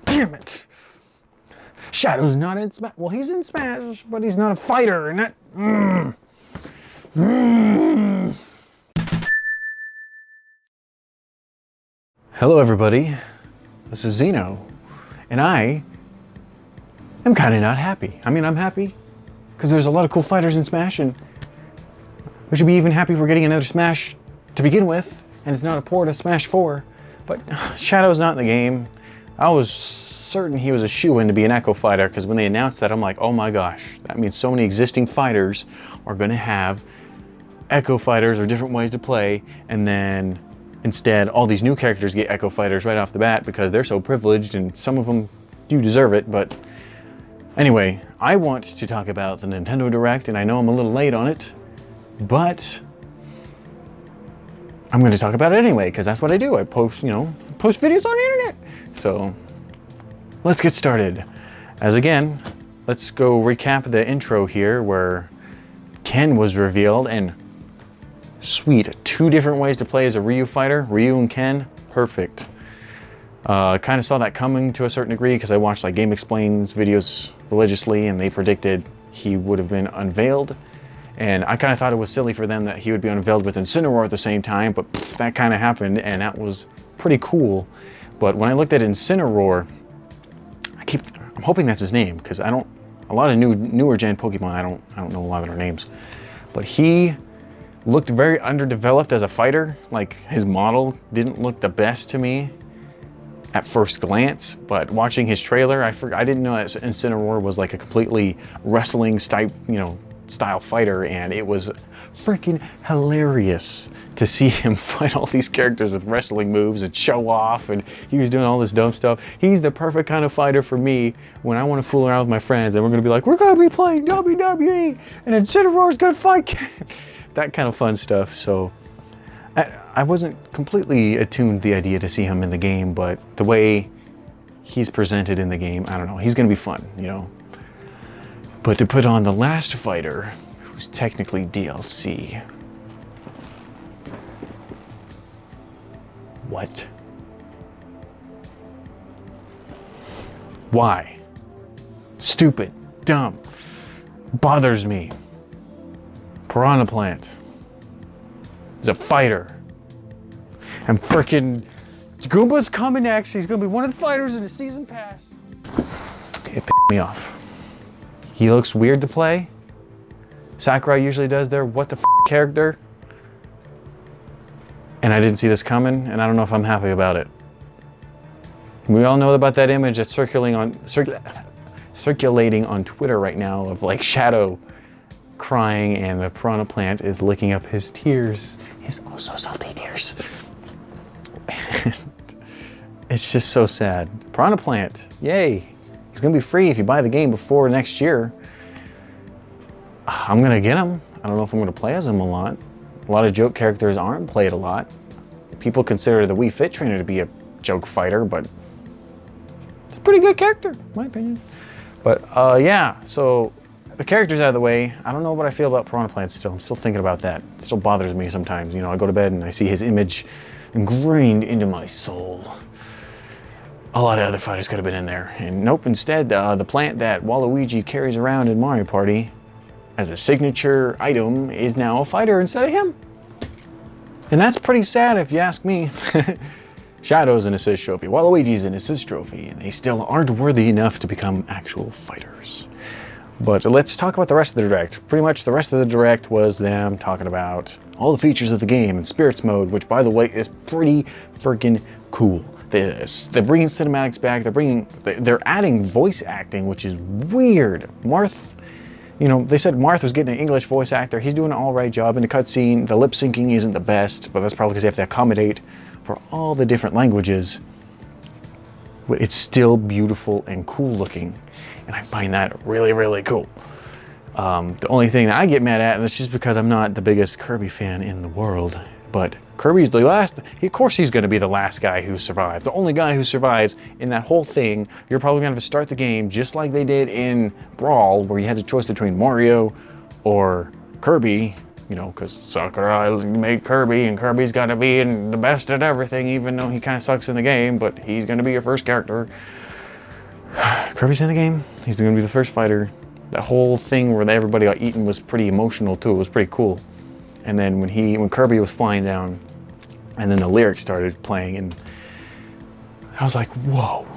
Damn it! Shadow's not in Smash. Well, he's in Smash, but he's not a fighter, and that. Hello, everybody. This is Xyno, and I am kind of not happy. I mean, I'm happy because there's a lot of cool fighters in Smash, and we should be even happy we're getting another Smash to begin with, and it's not a port of Smash 4. But Shadow's not in the game. I was certain he was a shoo-in to be an Echo fighter, because when they announced that, I'm like, oh my gosh, that means so many existing fighters are going to have Echo fighters or different ways to play, and then instead all these new characters get Echo fighters right off the bat because they're so privileged, and some of them do deserve it. But anyway, I want to talk about the Nintendo Direct, and I know I'm a little late on it, but I'm going to talk about it anyway because that's what I do. I post, post videos on the internet. So let's get started. As again, let's go recap the intro here where Ken was revealed, and sweet, 2 different ways to play as a Ryu fighter, Ryu and Ken, perfect. Kind of saw that coming to a certain degree because I watched like Game Explains videos religiously, and they predicted he would have been unveiled. And I kind of thought it was silly for them that he would be unveiled with Incineroar at the same time, but that kind of happened, and that was pretty cool. But when I looked at Incineroar, I'm hoping that's his name, because a lot of newer gen Pokemon, I don't know a lot of their names. But he looked very underdeveloped as a fighter. Like, his model didn't look the best to me at first glance, but watching his trailer, I didn't know that Incineroar was like a completely wrestling style fighter, and it was freaking hilarious to see him fight all these characters with wrestling moves and show off, and he was doing all this dumb stuff. He's the perfect kind of fighter for me when I want to fool around with my friends and we're going to be like, we're going to be playing WWE and Incineroar's going to fight Ken. That kind of fun stuff. So I wasn't completely attuned to the idea to see him in the game, but the way he's presented in the game, I don't know, he's going to be fun, But to put on the last fighter, who's technically DLC. What? Why? Stupid, dumb, bothers me. Piranha Plant is a fighter. And frickin' Goomba's coming next. He's gonna be one of the fighters in the season pass. It pissed me off. He looks weird to play. Sakurai usually does their what the f character. And I didn't see this coming, and I don't know if I'm happy about it. We all know about that image that's circulating on Twitter right now of like Shadow crying, and the Piranha Plant is licking up his tears. His oh so salty tears. It's just so sad. Piranha Plant, yay. He's gonna be free if you buy the game before next year. I'm gonna get him. I don't know if I'm gonna play as him a lot. A lot of joke characters aren't played a lot. People consider the Wii Fit Trainer to be a joke fighter, but it's a pretty good character, in my opinion. But yeah, so the character's out of the way. I don't know what I feel about Piranha Plant still. I'm still thinking about that. It still bothers me sometimes. I go to bed and I see his image ingrained into my soul. A lot of other fighters could have been in there. And nope, instead, the plant that Waluigi carries around in Mario Party as a signature item is now a fighter instead of him. And that's pretty sad if you ask me. Shadow's an assist trophy, Waluigi's an assist trophy, and they still aren't worthy enough to become actual fighters. But let's talk about the rest of the Direct. Pretty much the rest of the Direct was them talking about all the features of the game and Spirits Mode, which by the way is pretty freaking cool. They're bringing cinematics back, they're adding voice acting, which is weird. Marth, they said Marth was getting an English voice actor. He's doing an all right job in the cutscene. The lip syncing isn't the best, but that's probably because they have to accommodate for all the different languages. But it's still beautiful and cool looking, and I find that really, really cool. The only thing that I get mad at, and it's just because I'm not the biggest Kirby fan in the world, but Kirby's the last, of course he's gonna be the last guy who survives. The only guy who survives in that whole thing. You're probably gonna have to start the game just like they did in Brawl, where you had the choice between Mario or Kirby, you know, because Sakurai made Kirby, and Kirby's got to be the best at everything, even though he kind of sucks in the game, but he's going to be your first character. Kirby's in the game. He's going to be the first fighter. That whole thing where everybody got eaten was pretty emotional too. It was pretty cool. And then when Kirby was flying down, and then the lyrics started playing, and I was like, whoa.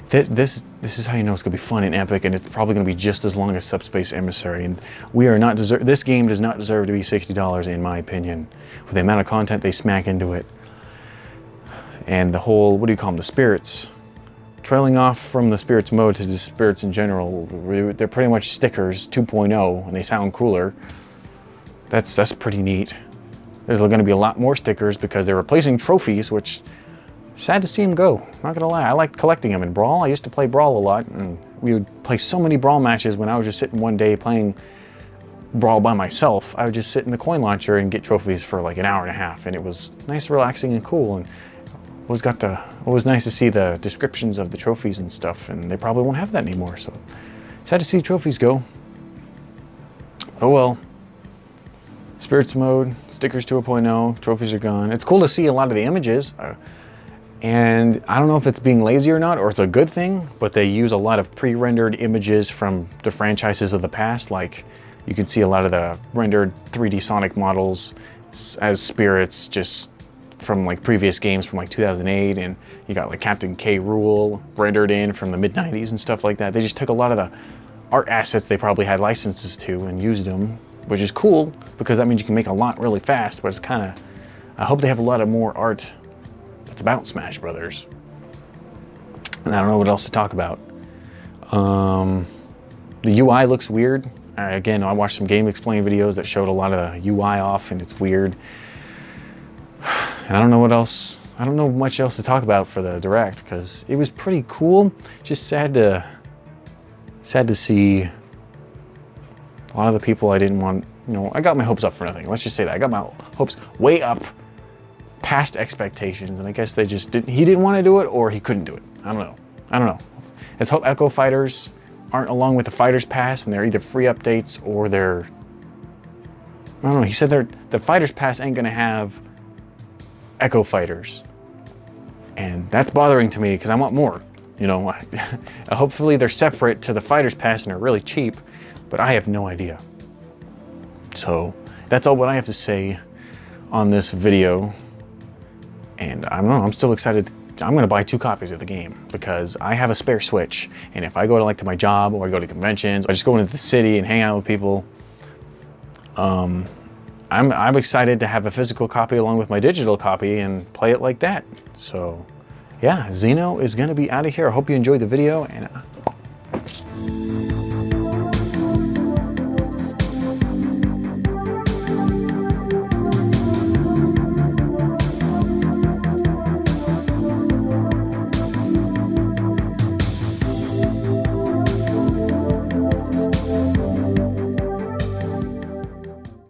This is how you know it's gonna be fun and epic, and it's probably gonna be just as long as Subspace Emissary. And this game does not deserve to be $60 in my opinion. With the amount of content they smack into it, and the whole, what do you call them, the spirits, trailing off from the spirits mode to the spirits in general. They're pretty much stickers 2.0, and they sound cooler. That's pretty neat. There's gonna be a lot more stickers because they're replacing trophies, which. Sad to see him go, not gonna lie. I liked collecting them in Brawl. I used to play Brawl a lot, and we would play so many Brawl matches when I was just sitting one day playing Brawl by myself. I would just sit in the coin launcher and get trophies for like an hour and a half, and it was nice, relaxing, and cool. And always nice to see the descriptions of the trophies and stuff, and they probably won't have that anymore, so sad to see trophies go. Oh well. Spirits mode, stickers 2.0, trophies are gone. It's cool to see a lot of the images. And I don't know if it's being lazy or not, or it's a good thing, but they use a lot of pre-rendered images from the franchises of the past. Like, you can see a lot of the rendered 3D Sonic models as spirits just from like previous games from like 2008, and you got like Captain K. Rool rendered in from the mid-90s and stuff like that. They just took a lot of the art assets they probably had licenses to and used them, which is cool because that means you can make a lot really fast, but it's kind of, I hope they have a lot of more art it's about Smash Brothers. And I don't know what else to talk about. The UI looks weird. Again, I watched some Game Explain videos that showed a lot of the UI off, and it's weird. And I don't know what else. I don't know much else to talk about for the Direct because it was pretty cool. Just sad to see a lot of the people I didn't want. You know, I got my hopes up for nothing. Let's just say that I got my hopes way up. Past expectations, and I guess they just didn't. He didn't want to do it, or he couldn't do it. I don't know. Let's hope Echo Fighters aren't along with the Fighters Pass, and they're either free updates or they're. I don't know. He said the Fighters Pass ain't gonna have Echo Fighters, and that's bothering to me because I want more. You know, hopefully they're separate to the Fighters Pass and are really cheap, but I have no idea. So that's all what I have to say on this video. And I don't know, I'm still excited. I'm gonna buy 2 copies of the game because I have a spare Switch. And if I go to my job, or I go to conventions, or I just go into the city and hang out with people, I'm excited to have a physical copy along with my digital copy and play it like that. So yeah, Xyno is gonna be out of here. I hope you enjoyed the video, and